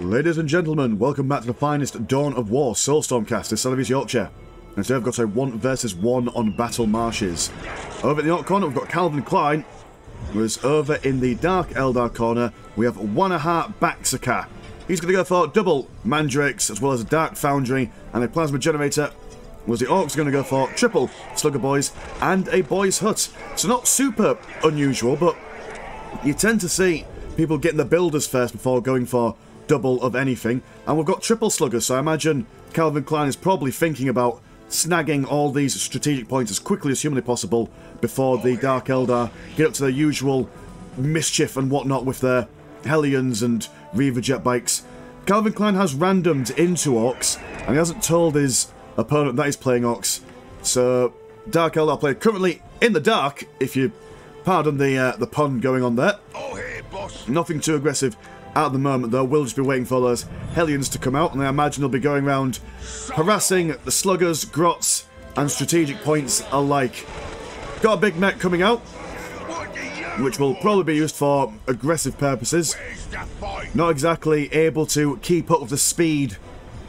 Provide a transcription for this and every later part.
Ladies and gentlemen, welcome back to the finest Dawn of War Soulstorm cast. It's Enemies Yorkshire. And today I've got a 1 versus 1 on Battle Marshes. Over in the Orc corner, we've got Calvin Klein. Whereas over in the Dark Eldar corner, we have Wanaha Baxaka. He's going to go for double Mandrakes, as well as a Dark Foundry and a Plasma Generator. Whereas the Orcs are going to go for triple Slugger Boys and a Boys Hut. So not super unusual, but you tend to see people getting the builders first before going for double of anything. And we've got triple Sluggers, so I imagine Calvin Klein is probably thinking about snagging all these strategic points as quickly as humanly possible before the Dark Eldar get up to their usual mischief and whatnot with their Hellions and Reaver jet bikes. Calvin Klein has randomed into Orcs, and he hasn't told his opponent that he's playing Orcs. So, Dark Eldar player currently in the dark, if you pardon the pun going on there. Oh, hey, boss. Nothing too aggressive at the moment, though. We'll just be waiting for those Hellions to come out, and I imagine they'll be going around harassing the Sluggers, Grots, and strategic points alike. Got a big mech coming out, which will probably be used for aggressive purposes. Not exactly able to keep up with the speed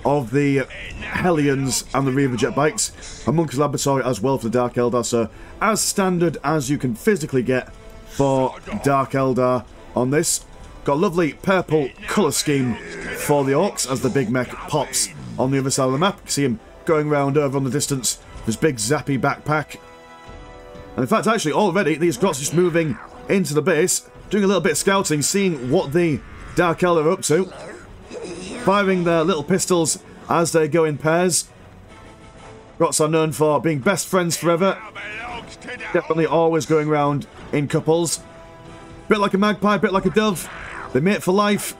of the Hellions and the Reaver jet bikes. A Monk's Laboratory as well for the Dark Eldar, so as standard as you can physically get for Dark Eldar on this. Got a lovely purple colour scheme for the Orcs as the big mech pops on the other side of the map. You can see him going around over on the distance with his big zappy backpack. And in fact, actually, already these Grots are just moving into the base, doing a little bit of scouting, seeing what the Dark Eldar are up to, firing their little pistols as they go in pairs. Grots are known for being best friends forever. Definitely always going around in couples. Bit like a magpie, bit like a dove. They mate for life.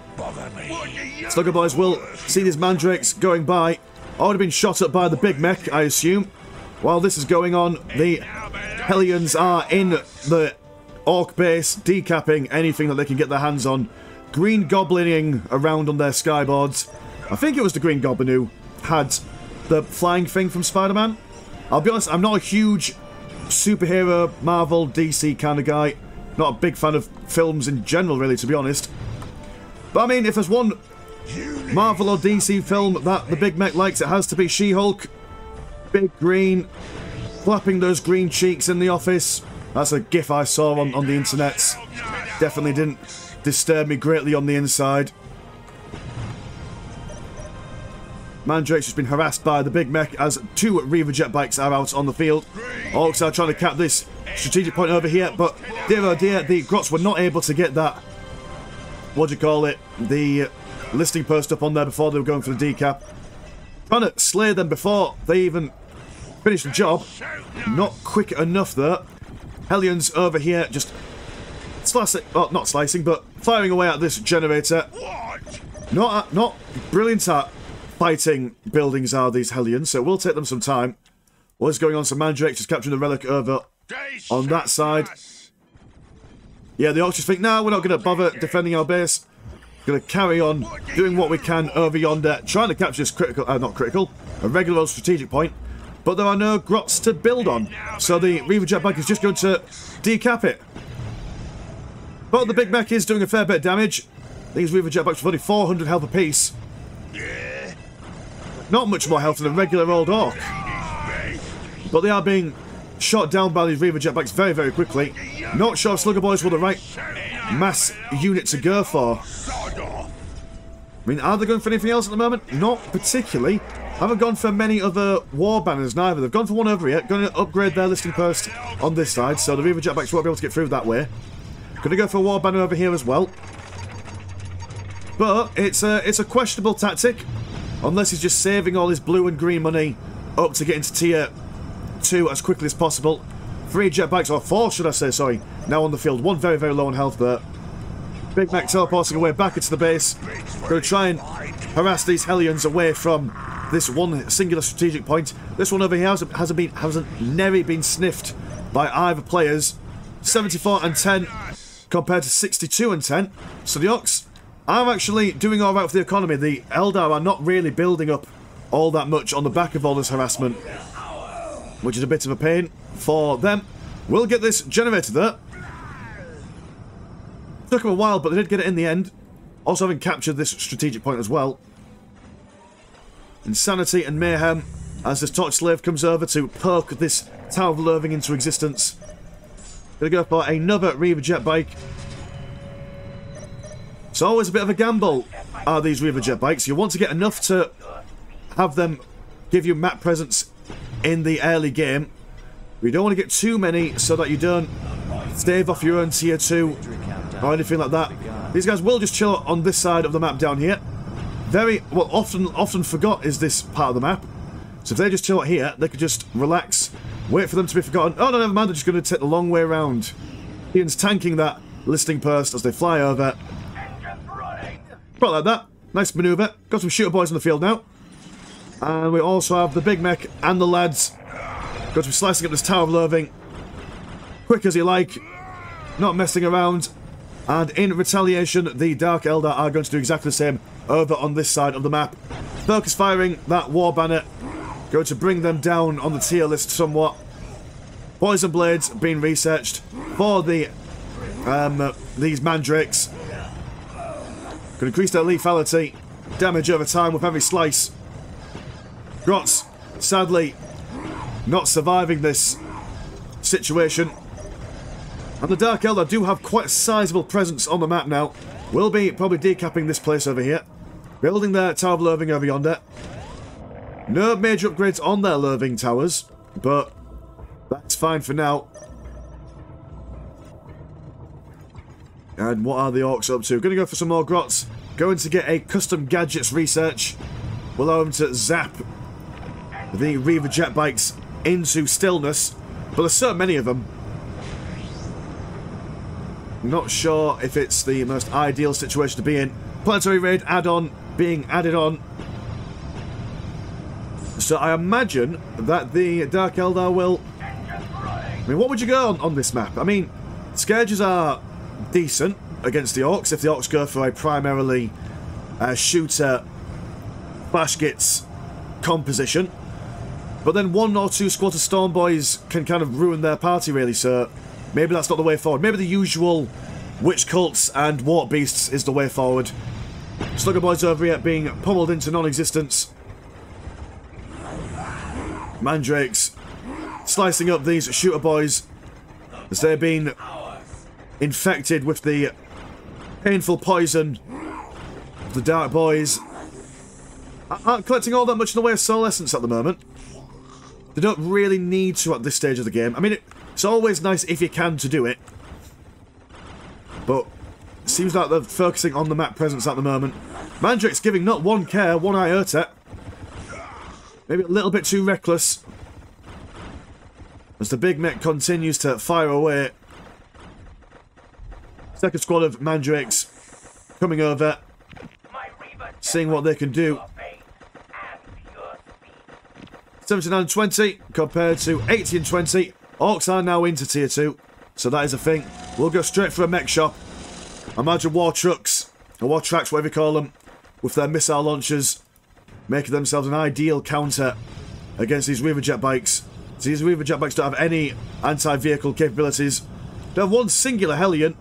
Slugger Boys will see these Mandrakes going by. Already been shot up by the big mech, I assume. While this is going on, the Hellions are in the Orc base, decapping anything that they can get their hands on. Green Goblining around on their skyboards. I think it was the Green Goblin who had the flying thing from Spider-Man. I'll be honest, I'm not a huge superhero, Marvel, DC kind of guy. Not a big fan of films in general, really, to be honest. But I mean, if there's one Marvel or DC film that the big mech likes, it has to be She-Hulk. Big green, flapping those green cheeks in the office. That's a gif I saw on the internet. Definitely didn't disturb me greatly on the inside. Mandrake's just been harassed by the big mech as 2 Reaver jet bikes are out on the field. Orcs are trying to cap this strategic point over here, but dear oh dear, the Grots were not able to get that, what do you call it, the listing post up on there before they were going for the decap. Trying to slay them before they even finish the job. Not quick enough though. Hellions over here just slicing, well, not slicing, but firing away at this generator. Not brilliant at fighting buildings are these Hellions, so it will take them some time. What is going on? So Mandrake just capturing the relic over on that side. Yeah, the Orcs just think, nah, we're not going to bother defending our base. Going to carry on doing what we can over yonder, trying to capture this critical, not critical, a regular old strategic point. But there are no Grots to build on, so the Reaver jetpack is just going to decap it. But the big mech is doing a fair bit of damage. These Reaver jetpacks have only 400 health apiece. Not much more health than a regular old Orc. But they are being shot down by these Reaver jetpacks very, very quickly. Not sure if Slugger Boys were the right mass unit to go for. I mean, are they going for anything else at the moment? Not particularly. Haven't gone for many other war banners neither. They've gone for one over here. Going to upgrade their listing post on this side, so the Reaver jetpacks won't be able to get through that way. Going to go for a war banner over here as well. But it's a questionable tactic, unless he's just saving all his blue and green money up to get into tier 2 as quickly as possible. 3 jetbikes, or 4 should I say, sorry, now on the field. 1 very, very low on health there. Big mech teleporting away back into the base. Going to try and harass these Hellions away from this one singular strategic point. This one over here hasn't never been sniffed by either players. 74 and 10 compared to 62 and 10. So the Orcs are actually doing alright for the economy. The Eldar are not really building up all that much on the back of all this harassment, which is a bit of a pain for them. We'll get this generator there. Took them a while, but they did get it in the end. Also having captured this strategic point as well. Insanity and mayhem as this torch slave comes over to poke this Tower of Loathing into existence. Gonna go for another Reaver jet bike. It's always a bit of a gamble, are these Reaver jet bikes. You want to get enough to have them give you map presence in the early game. You don't want to get too many so that you don't stave off your own tier 2 or anything like that. These guys will just chill on this side of the map down here. Very, well, often forgot is this part of the map. So if they just chill out here, they could just relax, wait for them to be forgotten. Oh no, never mind, they're just going to take the long way around. Ian's tanking that listing post as they fly over. Quite like that. Nice manoeuvre. Got some shooter boys in the field now. And we also have the big mech and the lads. Got to be slicing up this Tower of Loathing. Quick as you like. Not messing around. And in retaliation, the Dark Eldar are going to do exactly the same over on this side of the map. Focus firing that war banner. Going to bring them down on the tier list somewhat. Poison blades being researched for the these mandrakes. Going to increase their lethality. Damage over time with every slice. Grots, sadly, not surviving this situation. And the Dark Eldar do have quite a sizable presence on the map now. Will be probably decapping this place over here. Building their Tower of Loathing over yonder. No major upgrades on their Loathing towers, but that's fine for now. And what are the Orks up to? Going to go for some more Grots. Going to get a custom gadgets research. Will allow them to zap the Reaver jet bikes into stillness. But there's so many of them. Not sure if it's the most ideal situation to be in. Planetary Raid add-on being added on. So I imagine that the Dark Eldar will... I mean, what would you go on this map? I mean, Scourges are decent against the Orks if the Orks go for a primarily shooter Bashgits composition. But then one or two squads of Storm Boys can kind of ruin their party, really, so maybe that's not the way forward. Maybe the usual Witch Cults and Warp Beasts is the way forward. Slugger Boys over here being pummeled into non-existence. Mandrakes slicing up these Shooter Boys as they're being infected with the painful poison of the Dark Boys. Aren't collecting all that much in the way of Soul Essence at the moment. They don't really need to at this stage of the game. I mean, it's always nice if you can to do it. But it seems like they're focusing on the map presence at the moment. Mandrake's giving not one care, one iota. Maybe a little bit too reckless. As the big mech continues to fire away. Second squad of Mandrakes coming over. Seeing what they can do. 79 and 20 compared to 80 and 20. Orks are now into tier 2, so that is a thing. We'll go straight for a mech shop. Imagine war trucks, or war tracks, whatever you call them, with their missile launchers, making themselves an ideal counter against these Reaver jet bikes. So these Reaver jet bikes don't have any anti-vehicle capabilities. They have one singular Hellion,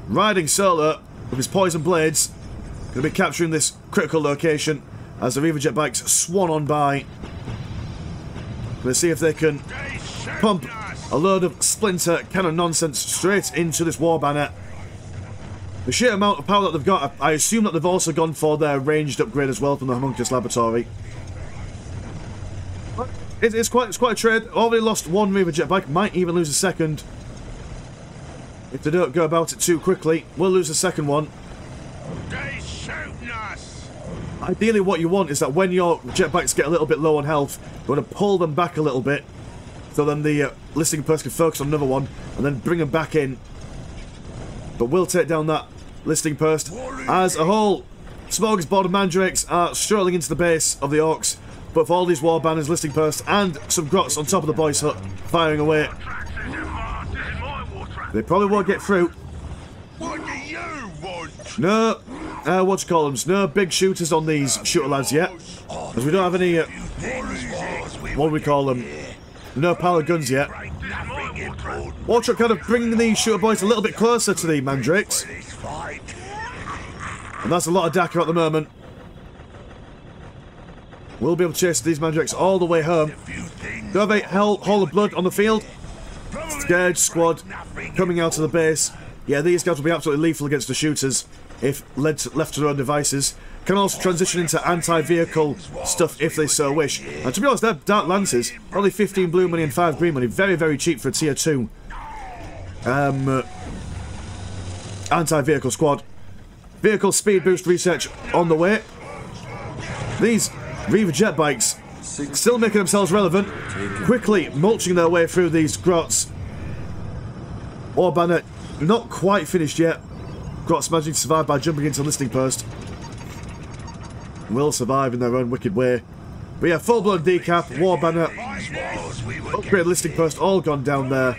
riding solo with his poison blades. Going to be capturing this critical location as the Reaver jet bikes swan on by. Let's see if they can pump a load of splinter cannon nonsense straight into this war banner. The sheer amount of power that they've got, I assume that they've also gone for their ranged upgrade as well from the Homunculus Laboratory. It's quite a trade. Already lost one Reaver jet bike, might even lose a second. If they don't go about it too quickly, we'll lose a second one. They're shooting us. Ideally what you want is that when your jet bikes get a little bit low on health, you want to pull them back a little bit, so then the listing person can focus on another one, and then bring them back in. But we'll take down that listing post. As a whole, smorgasbord of Mandrakes are strolling into the base of the Orks, but for all these war banners, listing posts, and some grots on top of the boys' hut, firing away. They probably won't get through. What do you want? No, what do you call them? No big shooters on these shooter lads yet, as we don't have any, what do we call them? No power guns yet. War truck kind of bringing these shooter boys a little bit closer to the Mandrakes. And that's a lot of Dakar at the moment. We'll be able to chase these mandrakes all the way home. Do have a Hall of Blood on the field. Scourge squad coming out of the base. Yeah, these guys will be absolutely lethal against the shooters if left to their own devices. Can also transition into anti-vehicle stuff if they so wish. And to be honest, they're Dark Lances. Only 15 blue money and 5 green money. Very, very cheap for a tier 2 anti-vehicle squad. Vehicle speed boost research on the way. These Reaver jet bikes still making themselves relevant, quickly mulching their way through these grots. War Banner not quite finished yet. Grots managing to survive by jumping into listing post. Will survive in their own wicked way. But yeah, full-blown decap, War Banner, upgrade listing post, all gone down there.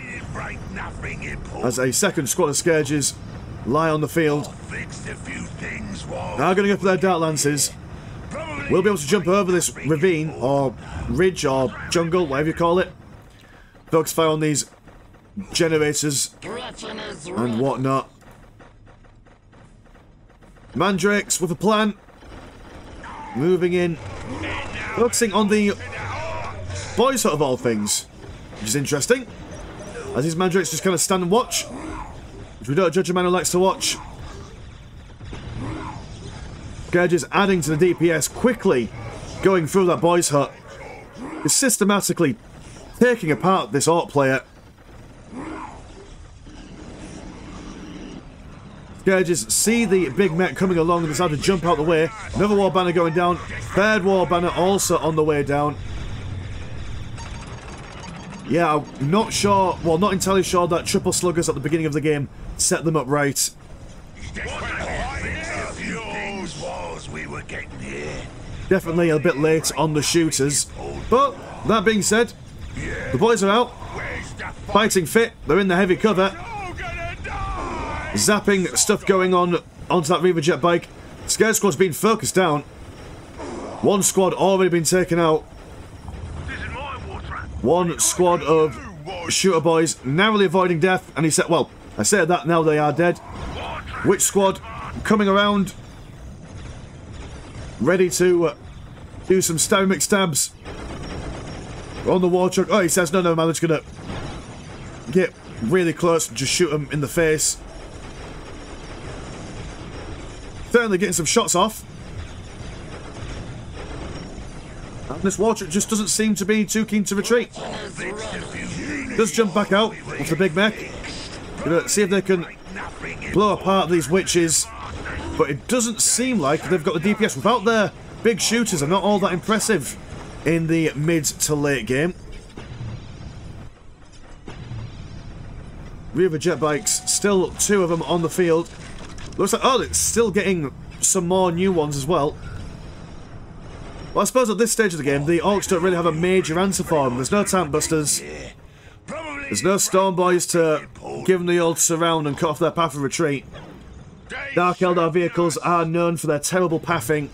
As a second squad of Scourges lie on the field. Now going up with their Dark Lances. We'll be able to jump over this ravine, or ridge, or jungle, whatever you call it. Focus fire on these generators and whatnot. Mandrakes with a plan. Moving in. Focusing on the boys hut of all things. Which is interesting. As these mandrakes just kind of stand and watch. Which we don't judge a man who likes to watch. Scourges adding to the DPS, quickly going through that boys hut. Is systematically taking apart this Orc player. Scourges see the big mech coming along and decide to jump out the way. Another War Banner going down. Third War Banner also on the way down. Yeah, I'm not sure, well, not entirely sure that triple sluggers at the beginning of the game set them up right. Definitely a bit late on the shooters. But, that being said, the boys are out. Fighting fit. They're in the heavy cover. Zapping stuff going on onto that Reaver jet bike. Scourge squad's been focused down. One squad already been taken out. One squad of shooter boys narrowly avoiding death. And he said, well, I said that, now they are dead. Which squad coming around? Ready to do some stab stabs on the war truck. Oh, he says, no, man, I'm just going to get really close and just shoot him in the face. Certainly getting some shots off. And this war truck just doesn't seem to be too keen to retreat. Does jump back out with the big mech. Gonna see if they can blow apart these witches. But it doesn't seem like they've got the DPS. Without their big shooters, are not all that impressive in the mid to late game. Reaver jet bikes, still 2 of them on the field. Looks like, oh, it's still getting some more new ones as well. Well, I suppose at this stage of the game, the Orks don't really have a major answer for them. There's no tank busters. There's no storm boys to give them the old surround and cut off their path of retreat. Dark Eldar vehicles are known for their terrible pathing,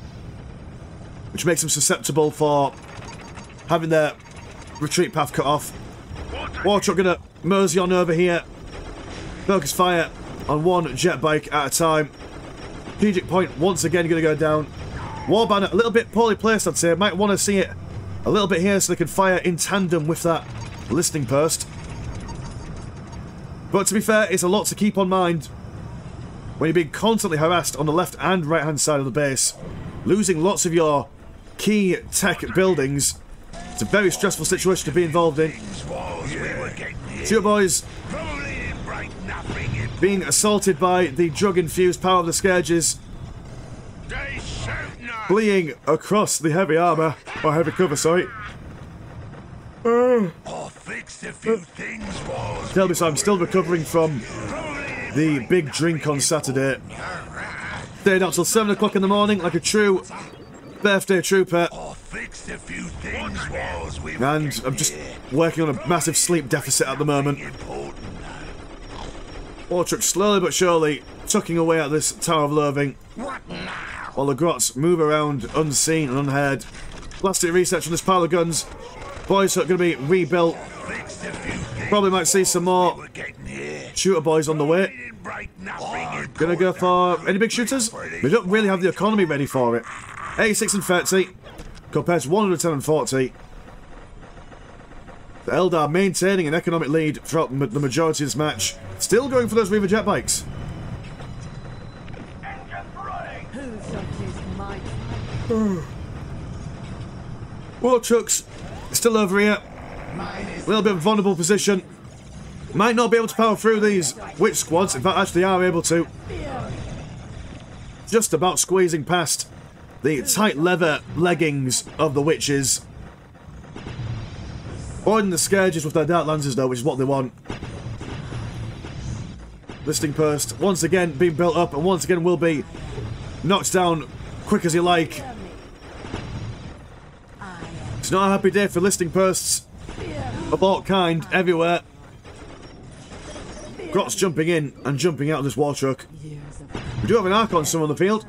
which makes them susceptible for having their retreat path cut off. War truck gonna mosey on over here. Focus fire on one jet bike at a time. Strategic point once again gonna go down. War Banner a little bit poorly placed, I'd say. Might want to see it a little bit here so they can fire in tandem with that listing post. But to be fair, it's a lot to keep on mind when you're being constantly harassed on the left and right hand side of the base. Losing lots of your key tech buildings. It's a very stressful situation to be involved in. Two boys being assaulted by the drug-infused power of the Scourges. Fleeing across the heavy armour, or heavy cover, sorry. Tell me, so I'm still recovering from the big drink on Saturday. Stayed out till 7 o'clock in the morning like a true birthday trooper. And I'm just working on a massive sleep deficit at the moment. War truck slowly but surely tucking away at this Tower of Loathing. While the grots move around unseen and unheard. Plastic research on this pile of guns. Boys are going to be rebuilt. Probably might see some more Shooter boys on the way. Gonna go for any big shooters? We don't really have the economy ready for it. 86 and 30 compared to 110 and 40. The Eldar maintaining an economic lead throughout the majority of this match. Still going for those Reaver jet bikes. War trucks still over here. A little bit of vulnerable position. Might not be able to power through these witch squads. In fact, actually are able to. Just about squeezing past the tight leather leggings of the witches. Avoiding the scourges with their dark lances though, which is what they want. Listing post once again being built up and once again will be knocked down quick as you like. It's not a happy day for listing posts of all kind everywhere. Grot's jumping in and jumping out of this war truck. We do have an Archon still on the field.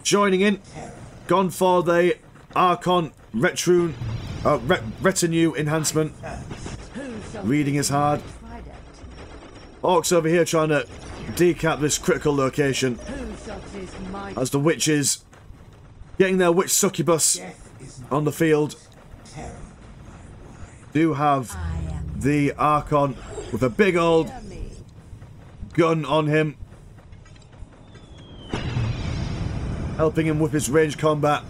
Joining in. Gone for the Archon retinue enhancement. Reading is hard. Orks over here trying to decap this critical location. As the witches getting their witch succubus on the field. Do have the Archon with a big old gun on him, helping him with his ranged combat.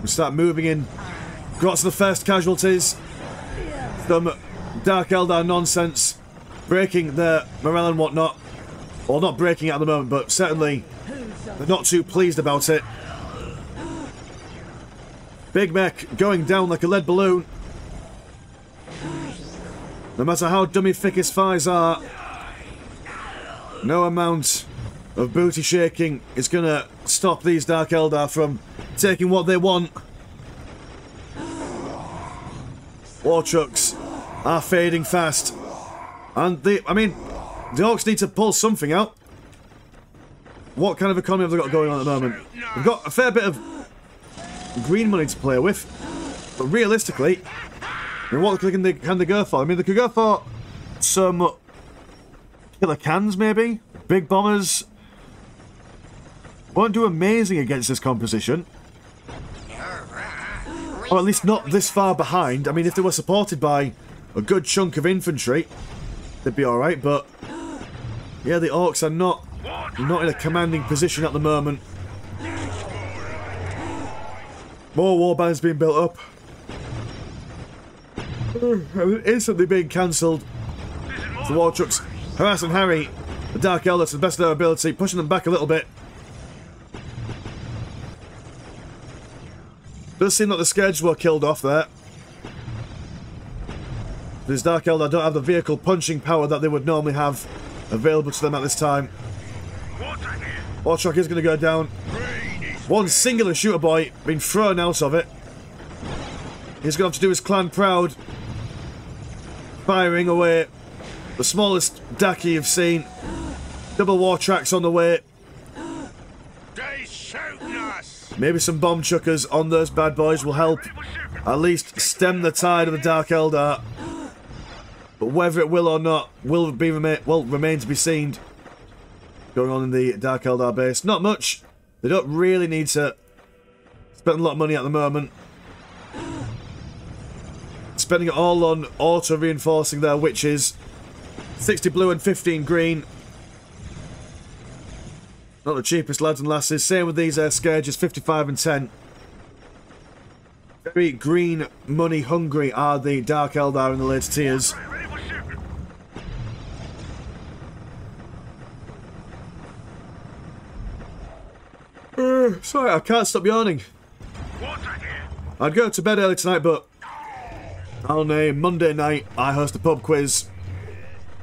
We start moving in. Got the first casualties. Some Dark Eldar nonsense, breaking their morale and whatnot. Well, not breaking it at the moment, but certainly they're not too pleased about it. Big mech going down like a lead balloon. No matter how dummy thick his thighs are, no amount of booty shaking is gonna stop these Dark Eldar from taking what they want. War trucks are fading fast. And the Orks need to pull something out. What kind of economy have they got going on at the moment? They've got a fair bit of green money to play with. But realistically, what can they go for? I mean, they could go for some killer cans, maybe? Big bombers. Won't do amazing against this composition. Or at least not this far behind. I mean, if they were supported by a good chunk of infantry, they'd be alright, but yeah, the Orks are not in a commanding position at the moment. More warbands being built up. Instantly being cancelled. The war trucks harass and harry the Dark Eldar to the best of their ability, pushing them back a little bit. Does seem like the Scourges were killed off there. These Dark Eldar don't have the vehicle punching power that they would normally have available to them at this time. War truck is going to go down. One singular shooter boy being thrown out of it. He's going to have to do his clan proud. Firing away. The smallest Daki you've seen. Double war tracks on the way. Maybe some bomb chuckers on those bad boys will help at least stem the tide of the Dark Eldar. But whether it will or not will remain to be seen. Going on in the Dark Eldar base. Not much. They don't really need to spend a lot of money at the moment. Spending it all on auto-reinforcing their witches. 60 blue and 15 green. Not the cheapest lads and lasses. Same with these Scourges, 55 and 10. Very green money hungry are the Dark Eldar in the later tiers. Sorry, I can't stop yawning. I'd go to bed early tonight, but on a Monday night, I host a pub quiz.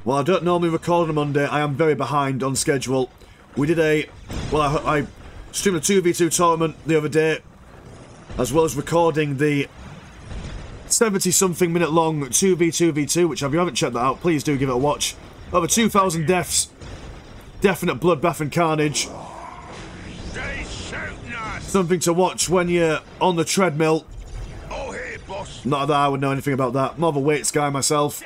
While I don't normally record on a Monday, I am very behind on schedule. We did I streamed a 2v2 tournament the other day, as well as recording the 70-something minute long 2v2v2, which if you haven't checked that out, please do give it a watch. Over 2,000 deaths. Definite bloodbath and carnage. Something to watch when you're on the treadmill. Not that I would know anything about that. More of a weights guy myself.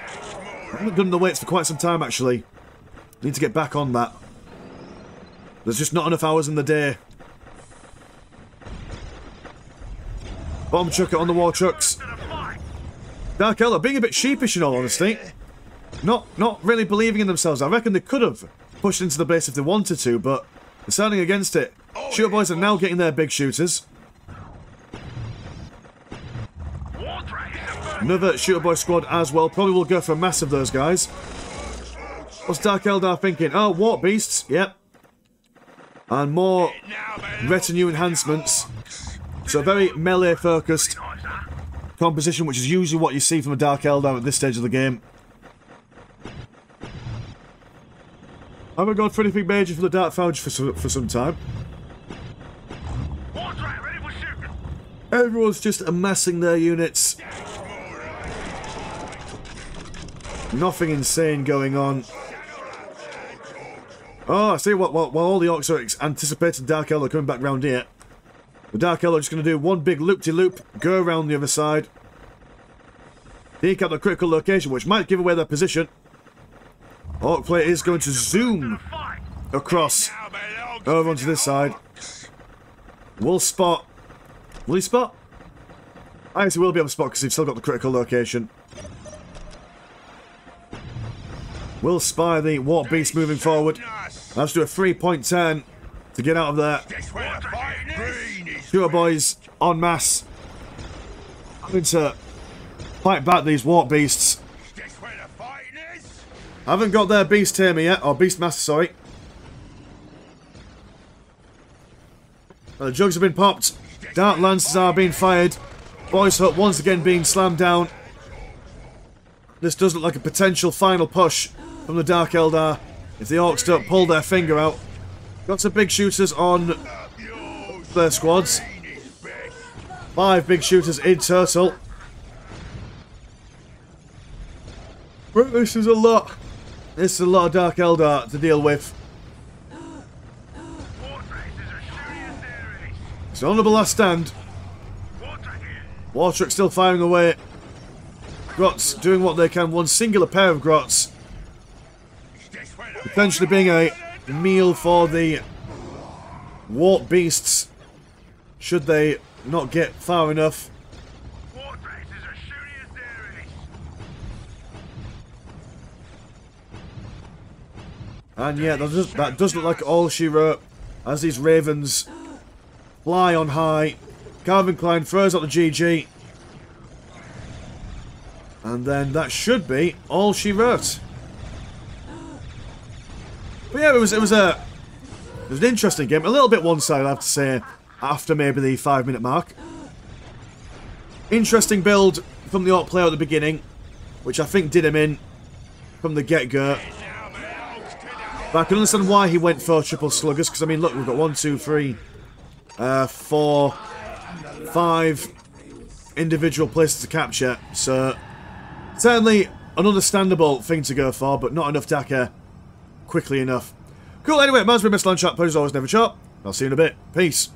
I haven't done the weights for quite some time, actually. Need to get back on that. There's just not enough hours in the day. Bomb chucker on the war trucks. Dark Eldar being a bit sheepish in all honesty. Not really believing in themselves. I reckon they could have pushed into the base if they wanted to, but they're standing against it. Shooter boys are now getting their big shooters. Another shooter boy squad as well. Probably will go for a mass of those guys. What's Dark Eldar thinking? Oh, warp beasts. Yep. And more retinue enhancements. So a very melee focused composition, which is usually what you see from a Dark Eldar at this stage of the game. I haven't gone for anything major for the Dark Fouge for some time. Everyone's just amassing their units. Nothing insane going on. Oh, I see what while all the Orks are anticipating Dark Eldar coming back round here, the Dark Eldar are just going to do one big loop-de-loop, go around the other side, deke out the critical location, which might give away their position. Orc player is going to zoom across over onto this side. Will spot. Will he spot? I guess he will be able to spot because he's still got the critical location. Will spy the warp beast moving forward. Let's do a 3-point turn to get out of there. Shooter boys en masse having to fight back these warp beasts. Haven't got their beast tamer yet, or beast master, sorry. The jugs have been popped. Dark lances are being fired. Boys Hut once again being slammed down. This does look like a potential final push from the Dark Eldar if the Orks don't pull their finger out. Got some big shooters on their squads. 5 big shooters in total. But this is a lot. This is a lot of Dark Eldar to deal with. It's an honourable last stand. War truck still firing away. Grots doing what they can. One singular pair of Grots. Potentially being a meal for the warp beasts. Should they not get far enough. And yeah, that does look like all she wrote as these ravens fly on high. Klein throws out the GG. And then that should be all she wrote. But yeah, it was an interesting game. A little bit one-sided, I have to say, after maybe the 5-minute mark. Interesting build from the Orc player at the beginning, which I think did him in from the get-go. But I can understand why he went for triple sluggers, because I mean, look, we've got 1, 2, 3, 4, 5 individual places to capture, so certainly an understandable thing to go for, but not enough Dakar quickly enough. Cool, anyway, mine's been Mr. Landshot, please always never chop. I'll see you in a bit. Peace.